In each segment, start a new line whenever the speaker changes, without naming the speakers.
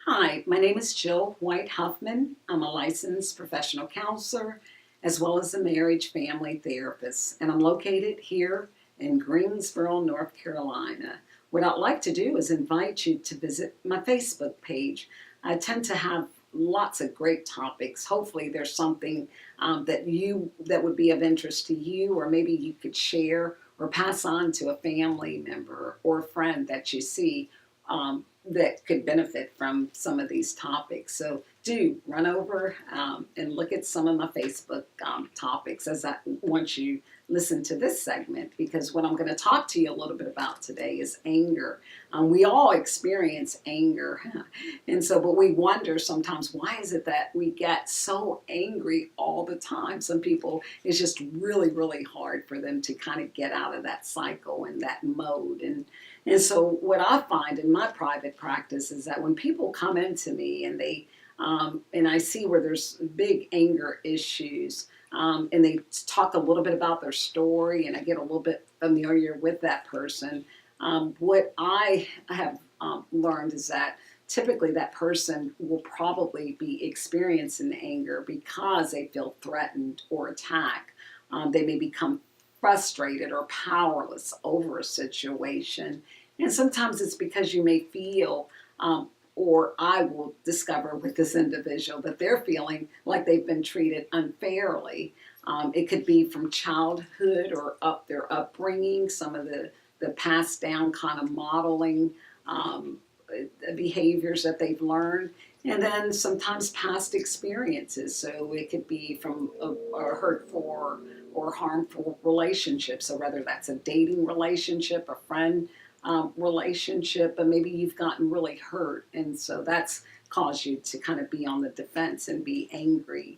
Hi, my name is Jill White-Huffman. I'm a licensed professional counselor as well as a marriage family therapist, and I'm located here in Greensboro, North Carolina. What I'd like to do is invite you to visit my Facebook page. I tend to have lots of great topics. Hopefully there's something that would be of interest to you, or maybe you could share or pass on to a family member or friend that you see that could benefit from some of these topics. So do run over and look at some of my Facebook topics as I once you listen to this segment, because what I'm going to talk to you a little bit about today is anger. We all experience anger, and so but we wonder sometimes, why is it that we get so angry all the time? Some people, it's just really hard for them to kind of get out of that cycle and that mode. And so what I find in my private practice is that when people come into me and and I see where there's big anger issues, and they talk a little bit about their story, and I get a little bit familiar with that person, what I have learned is that typically that person will probably be experiencing anger because they feel threatened or attacked. They may become frustrated or powerless over a situation. And sometimes it's because you may feel, or I will discover with this individual, that they're feeling like they've been treated unfairly. It could be from childhood or their upbringing, some of the passed down kind of modeling behaviors that they've learned, and then sometimes past experiences. So it could be from a hurtful or harmful relationship. So whether that's a dating relationship, a friend relationship, but maybe you've gotten really hurt, and so that's caused you to kind of be on the defense and be angry.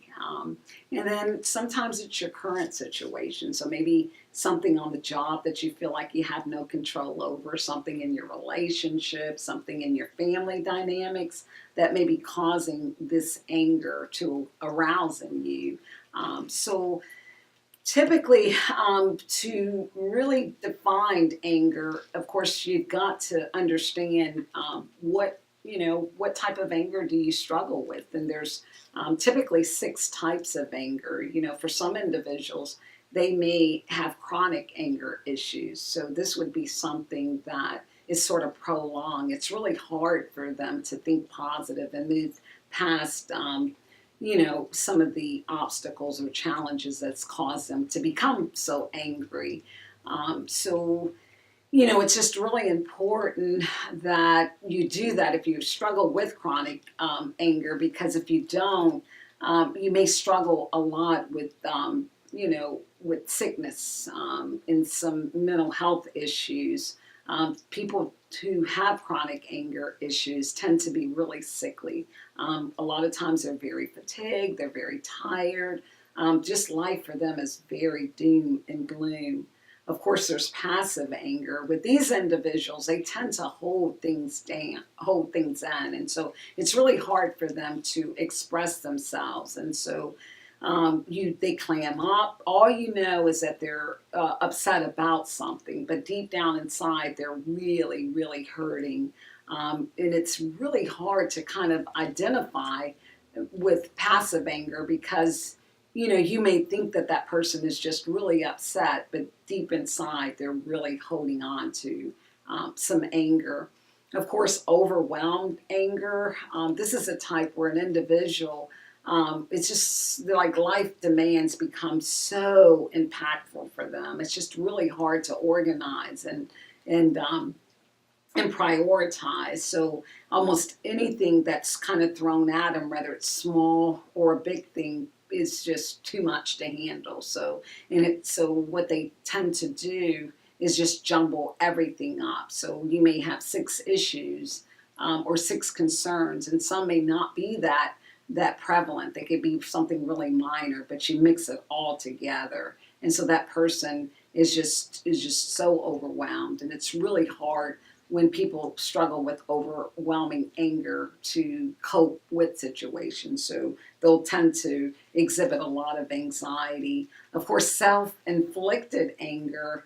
And then sometimes it's your current situation. So maybe something on the job that you feel like you have no control over, something in your relationship, something in your family dynamics that may be causing this anger to arouse in you. So typically, to really define anger, of course, you've got to understand what type of anger do you struggle with. And there's typically 6 types of anger. For some individuals, they may have chronic anger issues. So this would be something that is sort of prolonged. It's really hard for them to think positive and move past some of the obstacles or challenges that's caused them to become so angry. It's just really important that you do that if you struggle with chronic anger, because if you don't, you may struggle a lot with sickness and some mental health issues. People who have chronic anger issues tend to be really sickly. A lot of times they're very fatigued, they're very tired. Just life for them is very doom and gloom. Of course, there's passive anger. With these individuals, they tend to hold things in, and so it's really hard for them to express themselves. And so they clam up. All you know is that they're upset about something, but deep down inside, they're really hurting. And it's really hard to kind of identify with passive anger, because you may think that that person is just really upset, but deep inside, they're really holding on to some anger. Of course, overwhelmed anger. This is a type where an individual, it's just like life demands become so impactful for them. It's just really hard to organize and prioritize. So almost anything that's kind of thrown at them, whether it's small or a big thing, is just too much to handle. So what they tend to do is just jumble everything up. So you may have 6 issues or 6 concerns, and some may not be that prevalent. They could be something really minor, but you mix it all together, and so that person is just so overwhelmed. And it's really hard when people struggle with overwhelming anger to cope with situations. So they'll tend to exhibit a lot of anxiety. Of course, self-inflicted anger,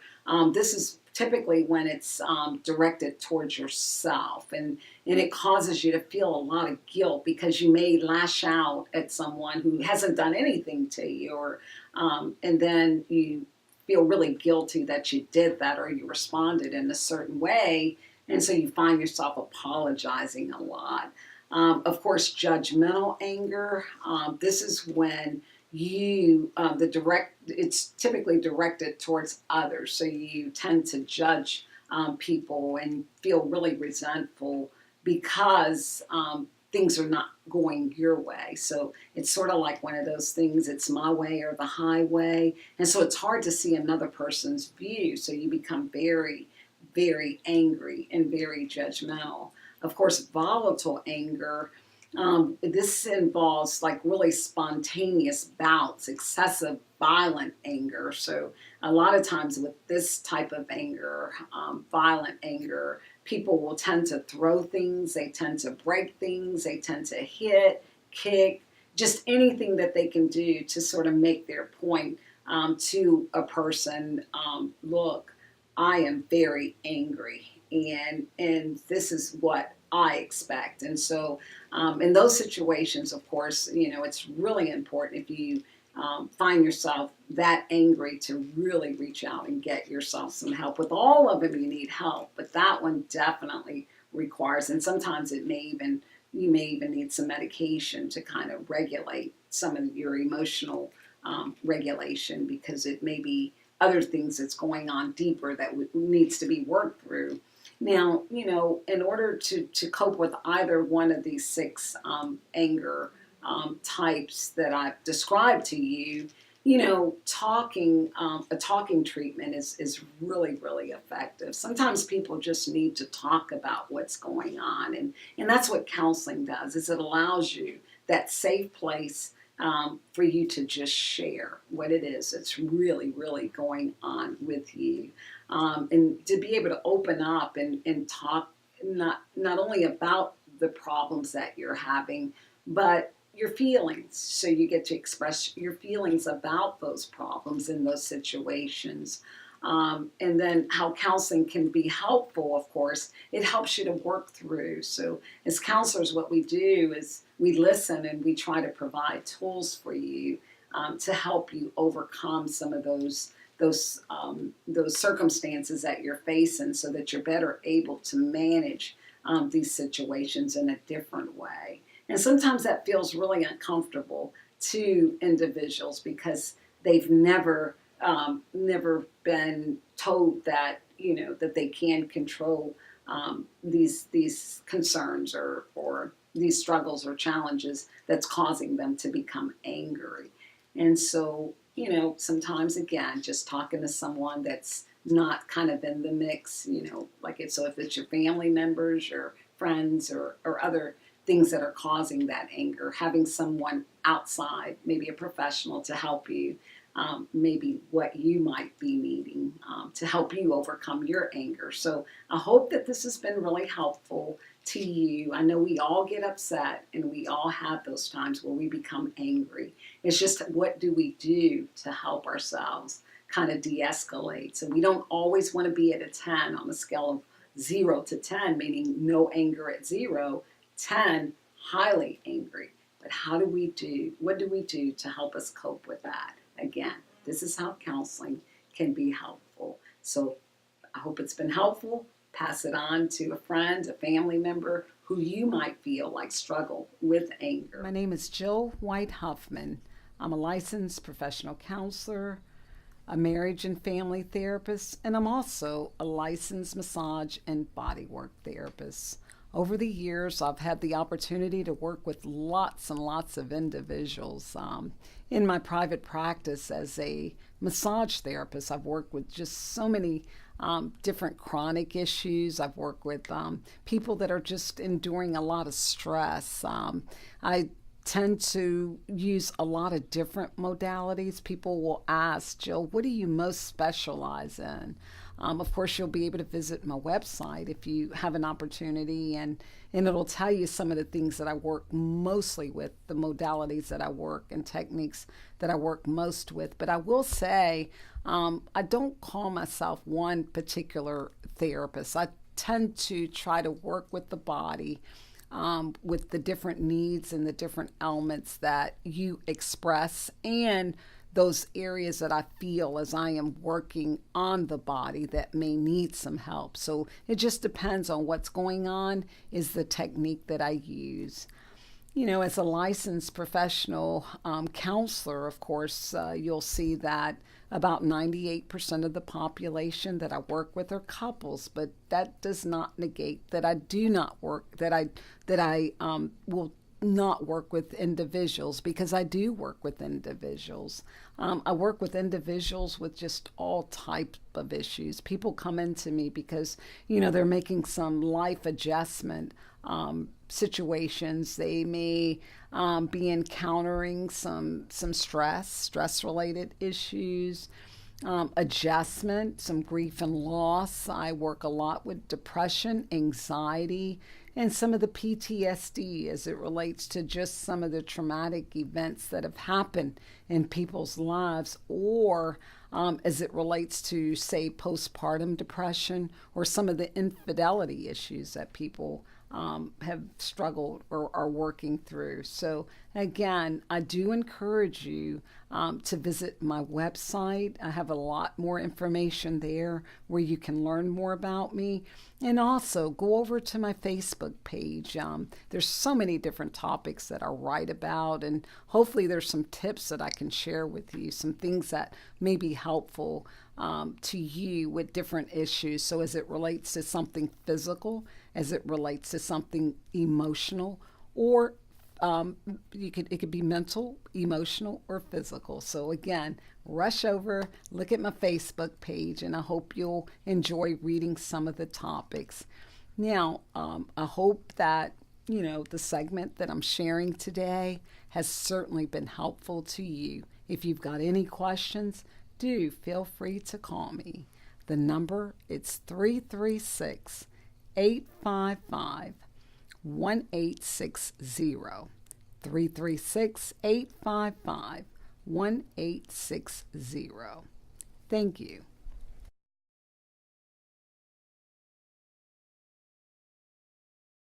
this is typically when it's directed towards yourself, and it causes you to feel a lot of guilt because you may lash out at someone who hasn't done anything to you, or and then you feel really guilty that you did that or you responded in a certain way, and so you find yourself apologizing a lot. Of course, judgmental anger. This is when it's typically directed towards others. So you tend to judge people and feel really resentful because things are not going your way. So it's sort of like one of those things, it's my way or the highway. And so it's hard to see another person's view. So you become very, very angry and very judgmental. Of course, volatile anger, this involves like really spontaneous bouts, excessive violent anger. So a lot of times with this type of anger, violent anger, people will tend to throw things, they tend to break things, they tend to hit, kick, just anything that they can do to sort of make their point to a person. Look, I am very angry, and this is what I expect. And so in those situations, of course, it's really important if you find yourself that angry to really reach out and get yourself some help. With all of them, you need help, but that one definitely requires, and sometimes you may even need some medication to kind of regulate some of your emotional regulation, because it may be other things that's going on deeper that needs to be worked through. Now, in order to cope with either one of these six anger types that I've described to you, talking, a talking treatment is really, really effective. Sometimes people just need to talk about what's going on, and that's what counseling does, is it allows you that safe place for you to just share what it is that's really, really going on with you. And to be able to open up and talk not only about the problems that you're having, but your feelings. So you get to express your feelings about those problems in those situations. And then how counseling can be helpful, of course, it helps you to work through. So as counselors, what we do is we listen and we try to provide tools for you to help you overcome some of those circumstances that you're facing, so that you're better able to manage these situations in a different way. And sometimes that feels really uncomfortable to individuals because they've never been told that that they can control these concerns or these struggles or challenges that's causing them to become angry. And so sometimes, again, just talking to someone that's not kind of in the mix, so if it's your family members, your friends, or other things that are causing that anger, having someone outside, maybe a professional, to help you, maybe what you might be needing to help you overcome your anger. So I hope that this has been really helpful to you. I know we all get upset and we all have those times where we become angry. It's just, what do we do to help ourselves kind of de-escalate? So we don't always want to be at a 10 on a scale of 0 to 10, meaning no anger at 0, 10, highly angry. But what do we do to help us cope with that? Again, this is how counseling can be helpful. So I hope it's been helpful. Pass it on to a friend, a family member who you might feel like struggle with anger. My name is Jill White-Huffman. I'm a licensed professional counselor, a marriage and family therapist, and I'm also a licensed massage and bodywork therapist. Over the years, I've had the opportunity to work with lots and lots of individuals. In my private practice as a massage therapist, I've worked with just so many different chronic issues. I've worked with people that are just enduring a lot of stress. I tend to use a lot of different modalities. People will ask, Jill, what do you most specialize in? Of course, you'll be able to visit my website if you have an opportunity, and it'll tell you some of the things that I work mostly with, the modalities that I work and techniques that I work most with. But I will say, I don't call myself one particular therapist. I tend to try to work with the body, with the different needs and the different elements that you express, and those areas that I feel as I am working on the body that may need some help. So it just depends on what's going on, is the technique that I use. As a licensed professional counselor, of course, you'll see that about 98% of the population that I work with are couples, but that does not negate that I do not work, that I will not work with individuals, because I do work with individuals. I work with individuals with just all types of issues. People come into me because, they're making some life adjustment situations. They may be encountering some stress related issues, adjustment, some grief and loss. I work a lot with depression, anxiety, and some of the PTSD as it relates to just some of the traumatic events that have happened in people's lives, or as it relates to, say, postpartum depression, or some of the infidelity issues that people have struggled or are working through. So again, I do encourage you to visit my website. I have a lot more information there where you can learn more about me. And also go over to my Facebook page. There's so many different topics that I write about, and hopefully there's some tips that I can share with you, some things that may be helpful to you with different issues. So as it relates to something physical, as it relates to something emotional, or it could be mental, emotional, or physical. So again, rush over, look at my Facebook page, and I hope you'll enjoy reading some of the topics. Now, I hope that the segment that I'm sharing today has certainly been helpful to you. If you've got any questions, do feel free to call me. The number, it's 336-855-1860. 336-855-1860. Thank you.